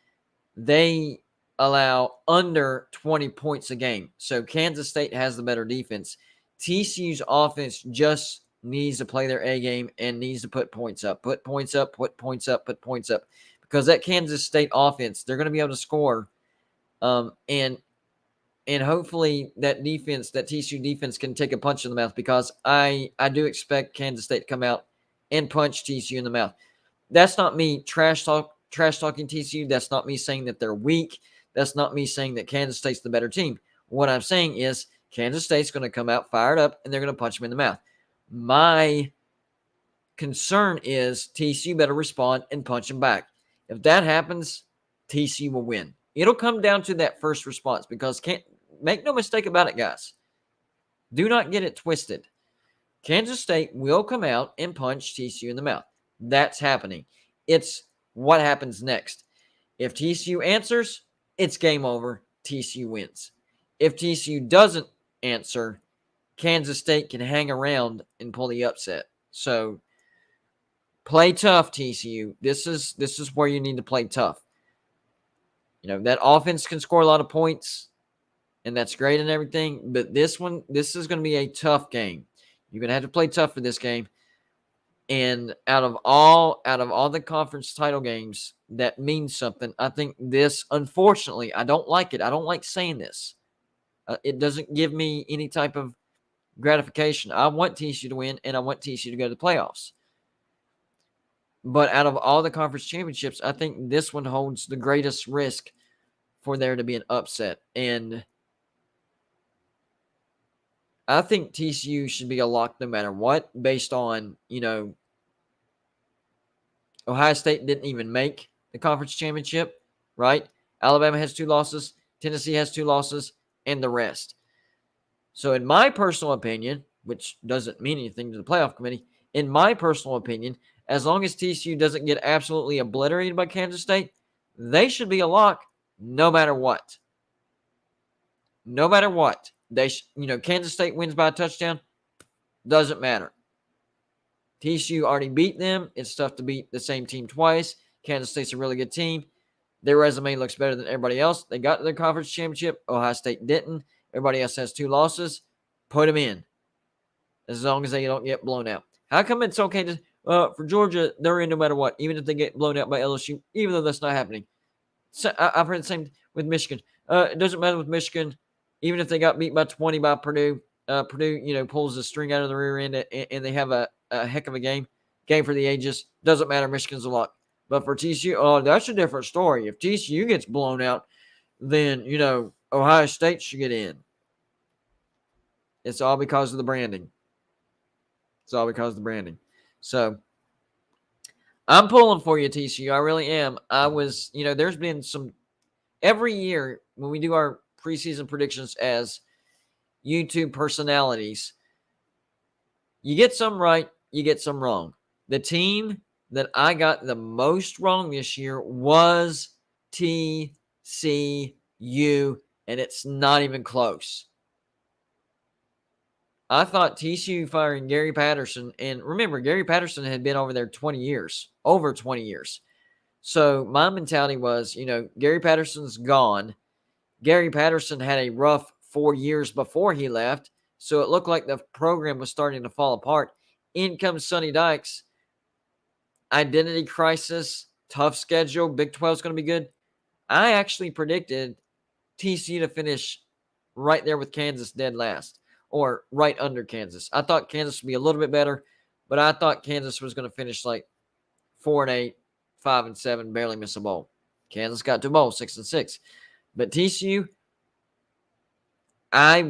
they allow under 20 points a game. So Kansas State has the better defense. TCU's offense just needs to play their A game and needs to put points up. Put points up, put points up, put points up. Because that Kansas State offense, they're going to be able to score. And hopefully that defense, that TCU defense can take a punch in the mouth, because I do expect Kansas State to come out and punch TCU in the mouth. That's not me trash talking TCU. That's not me saying that they're weak. That's not me saying that Kansas State's the better team. What I'm saying is Kansas State's going to come out fired up and they're going to punch them in the mouth. My concern is TCU better respond and punch them back. If that happens, TCU will win. It'll come down to that first response, because make no mistake about it, guys. Do not get it twisted. Kansas State will come out and punch TCU in the mouth. That's happening. It's what happens next. If TCU answers, it's game over. TCU wins. If TCU doesn't answer, Kansas State can hang around and pull the upset. So play tough, TCU. This is where you need to play tough. That offense can score a lot of points, and that's great and everything, but this is going to be a tough game. You're going to have to play tough for this game. And out of all the conference title games that means something, I think this, unfortunately, I don't like it. I don't like saying this. It doesn't give me any type of gratification. I want TCU to win, and I want TCU to go to the playoffs. But out of all the conference championships, I think this one holds the greatest risk for there to be an upset. And I think TCU should be a lock no matter what, based on, Ohio State didn't even make the conference championship, right? Alabama has 2 losses, Tennessee has 2 losses, and the rest. So in my personal opinion, which doesn't mean anything to the playoff committee, in my personal opinion, as long as TCU doesn't get absolutely obliterated by Kansas State, they should be a lock no matter what. No matter what. Kansas State wins by a touchdown, doesn't matter. TCU already beat them. It's tough to beat the same team twice. Kansas State's a really good team. Their resume looks better than everybody else. They got to their conference championship. Ohio State didn't. Everybody else has 2 losses. Put them in. As long as they don't get blown out. How come it's okay to for Georgia, they're in no matter what, even if they get blown out by LSU, even though that's not happening. So, I've heard the same with Michigan. It doesn't matter with Michigan, even if they got beat by 20 by Purdue. Purdue, pulls the string out of the rear end, and they have a heck of a game for the ages. Doesn't matter. Michigan's a lock. But for TCU, that's a different story. If TCU gets blown out, then, Ohio State should get in. It's all because of the branding. So, I'm pulling for you, TCU. I really am. There's been some – every year when we do our preseason predictions as YouTube personalities, you get some right, you get some wrong. The team that I got the most wrong this year was TCU, and it's not even close. I thought TCU firing Gary Patterson, and remember, Gary Patterson had been over there over 20 years. So my mentality was, Gary Patterson's gone. Gary Patterson had a rough 4 years before he left, so it looked like the program was starting to fall apart. In comes Sonny Dykes. Identity crisis, tough schedule, Big 12 is going to be good. I actually predicted TCU to finish right there with Kansas dead last, or right under Kansas. I thought Kansas would be a little bit better, but I thought Kansas was going to finish like 4-8, 5-7, barely miss a bowl. Kansas got to a bowl, 6-6. But TCU, I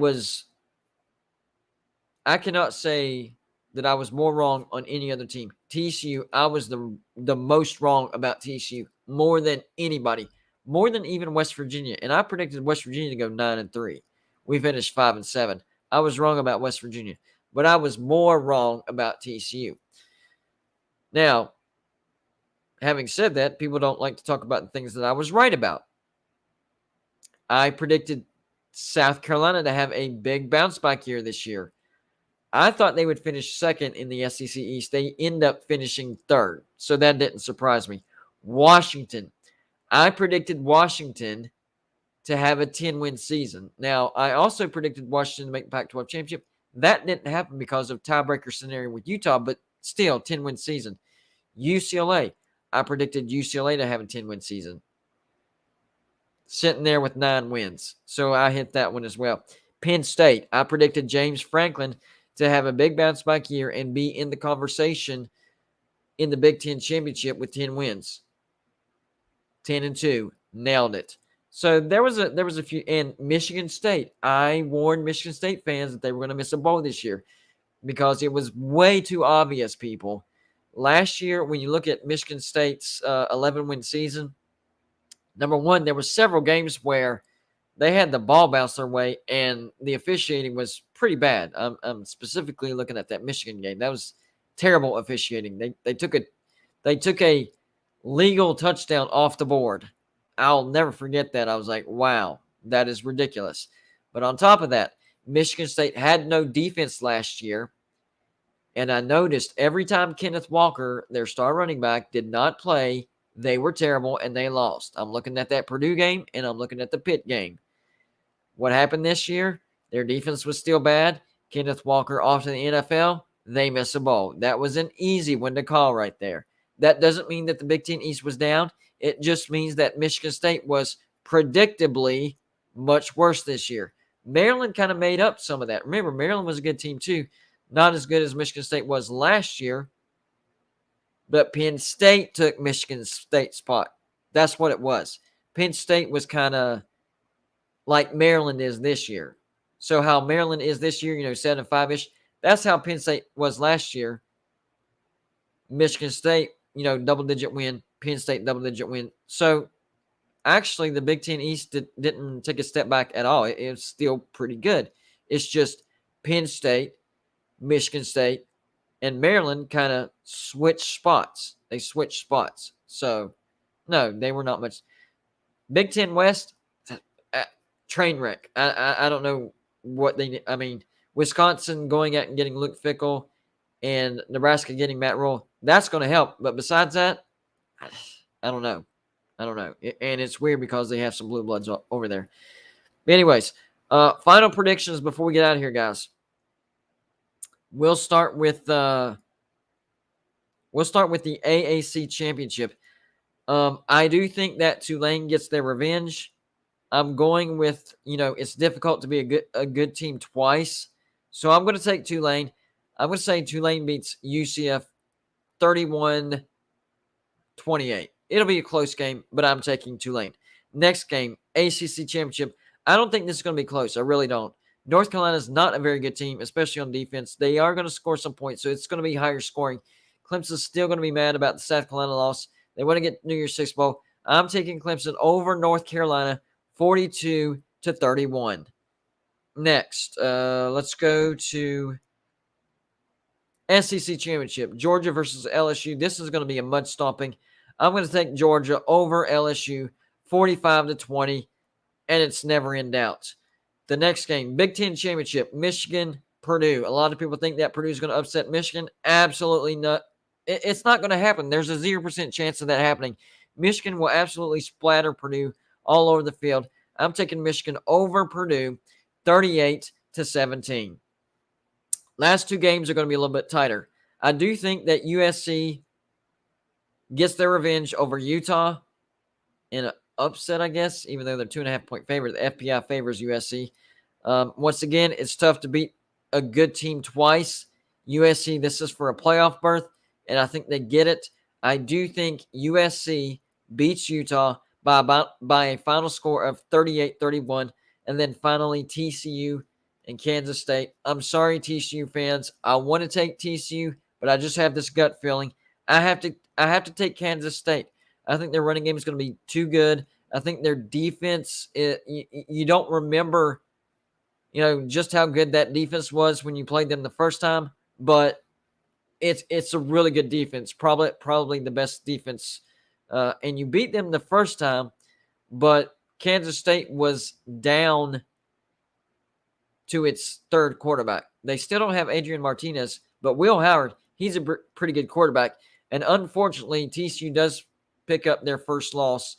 cannot say that I was more wrong on any other team. TCU, I was the most wrong about TCU, more than anybody, more than even West Virginia. And I predicted West Virginia to go 9-3. We finished 5-7. I was wrong about West Virginia, but I was more wrong about TCU. Now, having said that, people don't like to talk about the things that I was right about. I predicted South Carolina to have a big bounce back year this year. I thought they would finish second in the SEC East. They end up finishing third, so that didn't surprise me. Washington. I predicted Washington to have a 10-win season. Now, I also predicted Washington to make the Pac-12 championship. That didn't happen because of tiebreaker scenario with Utah, but still, 10-win season. UCLA. I predicted UCLA to have a 10-win season. Sitting there with 9 wins. So I hit that one as well. Penn State. I predicted James Franklin to have a big bounce back year and be in the conversation in the Big Ten championship with 10 wins. 10-2. Nailed it. So there was a few. And Michigan State. I warned Michigan State fans that they were going to miss a bowl this year because it was way too obvious, people. Last year, when you look at Michigan State's 11-win season, number one, there were several games where they had the ball bounce their way, and the officiating was pretty bad. I'm specifically looking at that Michigan game. That was terrible officiating. They took a legal touchdown off the board. I'll never forget that. I was like, wow, that is ridiculous. But on top of that, Michigan State had no defense last year. And I noticed every time Kenneth Walker, their star running back, did not play, they were terrible and they lost. I'm looking at that Purdue game and I'm looking at the Pitt game. What happened this year? Their defense was still bad. Kenneth Walker off to the NFL, they miss a bowl. That was an easy one to call right there. That doesn't mean that the Big Ten East was down. It just means that Michigan State was predictably much worse this year. Maryland kind of made up some of that. Remember, Maryland was a good team too. Not as good as Michigan State was last year. but Penn State took Michigan State's spot. That's what it was. Penn State was kind of like Maryland is this year. So how Maryland is this year, 7-5-ish, that's how Penn State was last year. Michigan State, double-digit win. Penn State, double-digit win. So actually, the Big Ten East didn't take a step back at all. It's still pretty good. It's just Penn State, Michigan State, and Maryland kind of switched spots. They switched spots. So, no, they were not much. Big Ten West, train wreck. I don't know what they – I mean, Wisconsin going out and getting Luke Fickell and Nebraska getting Matt Rule, that's going to help. But besides that, I don't know. And it's weird because they have some blue bloods over there. But anyways, final predictions before we get out of here, guys. We'll start with the AAC championship. I do think that Tulane gets their revenge. I'm going with, it's difficult to be a good team twice. So I'm going to take Tulane. I'm going to say Tulane beats UCF 31-28. It'll be a close game, but I'm taking Tulane. Next game, ACC championship. I don't think this is going to be close. I really don't. North Carolina is not a very good team, especially on defense. They are going to score some points, so it's going to be higher scoring. Clemson's still going to be mad about the South Carolina loss. They want to get New Year's Six Bowl. I'm taking Clemson over North Carolina, 42-31. Next, let's go to SEC championship. Georgia versus LSU. This is going to be a mud stomping. I'm going to take Georgia over LSU, 45-20, and it's never in doubt. The next game, Big Ten championship, Michigan, Purdue. A lot of people think that Purdue is going to upset Michigan. Absolutely not. It's not going to happen. There's a 0% chance of that happening. Michigan will absolutely splatter Purdue all over the field. I'm taking Michigan over Purdue, 38-17. Last two games are going to be a little bit tighter. I do think that USC gets their revenge over Utah in an upset, I guess, even though they're 2.5-point favorite. The FPI favors USC. Once again, it's tough to beat a good team twice. USC, this is for a playoff berth, and I think they get it. I do think USC beats Utah by a final score of 38-31, and then finally TCU and Kansas State. I'm sorry, TCU fans. I want to take TCU, but I just have this gut feeling. I have to take Kansas State. I think their running game is going to be too good. I think their defense, you don't remember, just how good that defense was when you played them the first time, but it's a really good defense, probably the best defense. And you beat them the first time, but Kansas State was down to its third quarterback. They still don't have Adrian Martinez, but Will Howard, he's a pretty good quarterback. And unfortunately, TCU does pick up their first loss.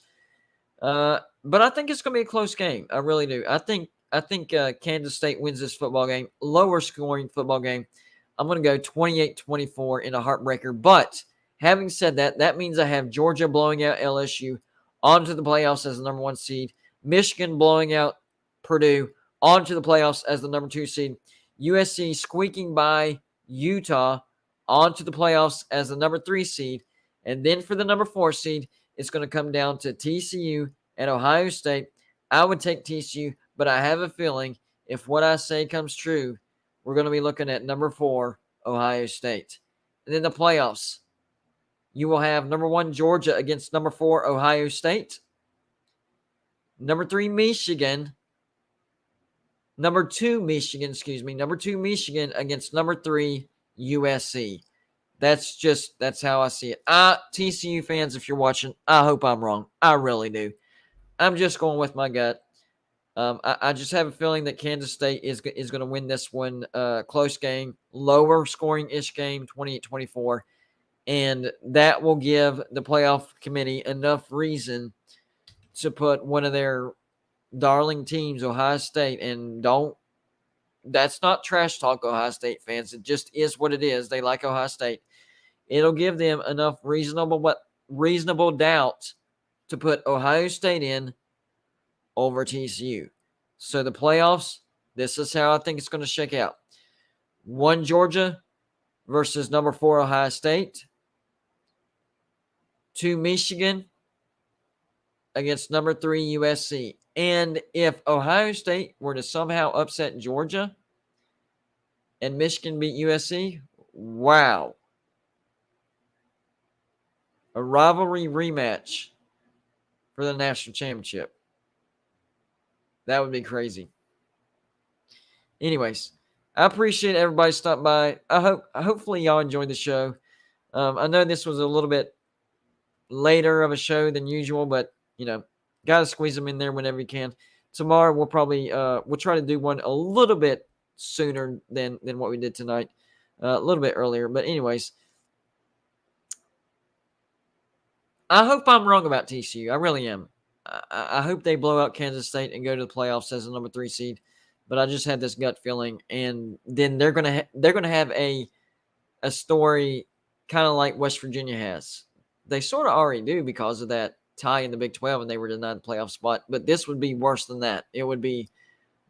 But I think it's going to be a close game. I really do. I think Kansas State wins this football game. Lower scoring football game. I'm going to go 28-24 in a heartbreaker. But having said that, that means I have Georgia blowing out LSU onto the playoffs as the number 1 seed. Michigan blowing out Purdue onto the playoffs as the number 2 seed. USC squeaking by Utah onto the playoffs as the number 3 seed. And then for the number 4 seed, it's going to come down to TCU and Ohio State. I would take TCU, but I have a feeling if what I say comes true, we're going to be looking at number 4, Ohio State. And then the playoffs, you will have number 1, Georgia against number 4, Ohio State. Number 3, Michigan. Number 2, Michigan against number 3, USC. That's how I see it. TCU fans, if you're watching, I hope I'm wrong. I really do. I'm just going with my gut. I just have a feeling that Kansas State is going to win this one. Close game, lower scoring-ish game, 28-24. And that will give the playoff committee enough reason to put one of their darling teams, Ohio State, and that's not trash talk, Ohio State fans. It just is what it is. They like Ohio State. It'll give them enough reasonable doubt to put Ohio State in over TCU. So the playoffs, this is how I think it's going to shake out. 1 Georgia versus number 4 Ohio State. to Michigan against number 3 USC. And if Ohio State were to somehow upset Georgia and Michigan beat USC, wow. A rivalry rematch for the national championship. That would be crazy. Anyways, I appreciate everybody stopping by. Hopefully y'all enjoyed the show. I know this was a little bit later of a show than usual, but gotta squeeze them in there whenever you can. Tomorrow we'll probably we'll try to do one a little bit sooner than what we did tonight, a little bit earlier. But anyways, I hope I'm wrong about TCU. I really am. I hope they blow out Kansas State and go to the playoffs as the number 3 seed. But I just had this gut feeling, and then they're gonna have a story kind of like West Virginia has. They sort of already do because of that tie in the Big 12, and they were denied the playoff spot. But this would be worse than that. It would be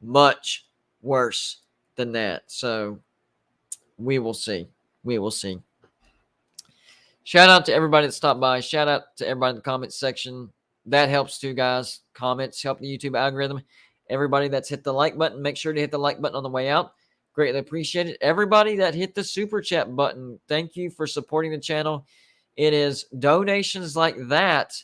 much worse than that. So we will see. We will see. Shout out to everybody that stopped by. Shout out to everybody in the comments section. That helps too, guys. Comments help the YouTube algorithm. Everybody that's hit the like button, make sure to hit the like button on the way out. Greatly appreciate it. Everybody that hit the super chat button, thank you for supporting the channel. It is donations like that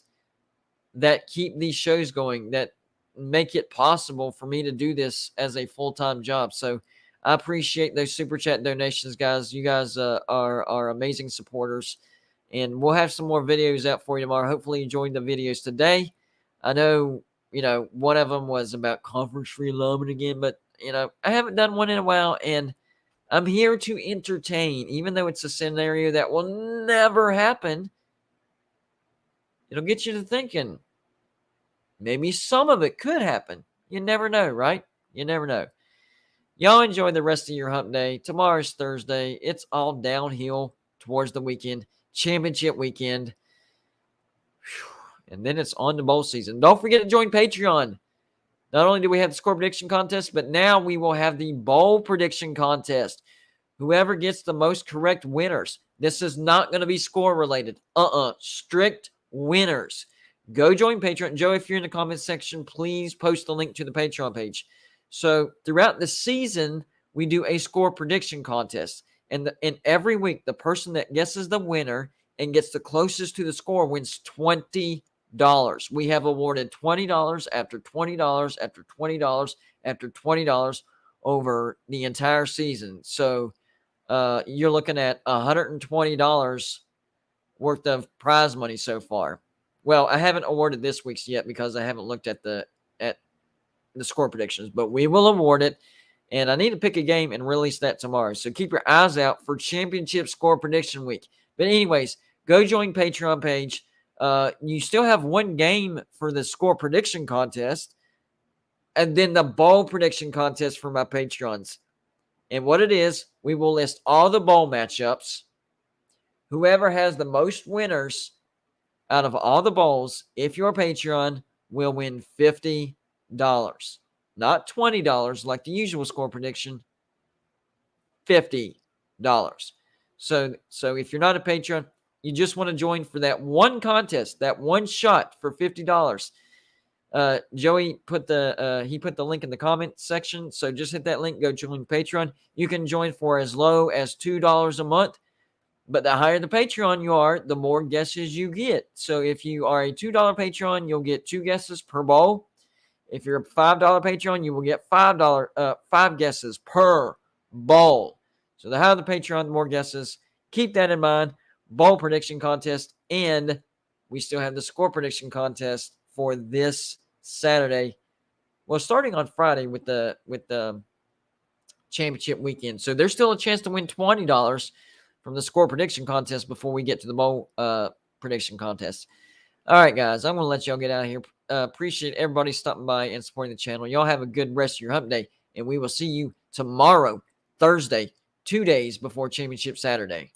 keep these shows going, that make it possible for me to do this as a full-time job. So I appreciate those super chat donations, guys. You guys are amazing supporters. And we'll have some more videos out for you tomorrow. Hopefully you enjoyed the videos today. I know, one of them was about conference realignment again, but, I haven't done one in a while, and I'm here to entertain, even though it's a scenario that will never happen. It'll get you to thinking. Maybe some of it could happen. You never know, right? You never know. Y'all enjoy the rest of your hump day. Tomorrow's Thursday. It's all downhill towards the weekend. Championship weekend. And then it's on to bowl season. Don't forget to join Patreon. Not only do we have the score prediction contest, but now we will have the bowl prediction contest. Whoever gets the most correct winners. This is not going to be score related. Strict winners. Go join Patreon. Joe, if you're in the comments section, please post the link to the Patreon page. So throughout the season, we do a score prediction contest. And every week, the person that guesses the winner and gets the closest to the score wins $20. We have awarded $20 after $20 after $20 after $20 over the entire season. So you're looking at $120 worth of prize money so far. Well, I haven't awarded this week's yet because I haven't looked at the score predictions, but we will award it. And I need to pick a game and release that tomorrow. So keep your eyes out for championship score prediction week. But anyways, go join Patreon page. You still have one game for the score prediction contest. And then the bowl prediction contest for my Patreons. And what it is, we will list all the bowl matchups. Whoever has the most winners out of all the bowls, if you're a Patreon, will win $50. Not $20 like the usual score prediction. $50. So if you're not a Patreon, you just want to join for that one contest, that one shot for $50. Joey put the link in the comment section. So just hit that link, go join Patreon. You can join for as low as $2 a month. But the higher the Patreon you are, the more guesses you get. So if you are a $2 Patreon, you'll get 2 guesses per bowl. If you're a $5 Patreon, you will get five guesses per bowl. So the higher the Patreon, the more guesses. Keep that in mind. Bowl prediction contest, and we still have the score prediction contest for this Saturday. Well, starting on Friday with the championship weekend. So there's still a chance to win $20 from the score prediction contest before we get to the bowl prediction contest. All right, guys, I'm going to let y'all get out of here. Appreciate everybody stopping by and supporting the channel. Y'all have a good rest of your hump day, and we will see you tomorrow, Thursday, 2 days before Championship Saturday.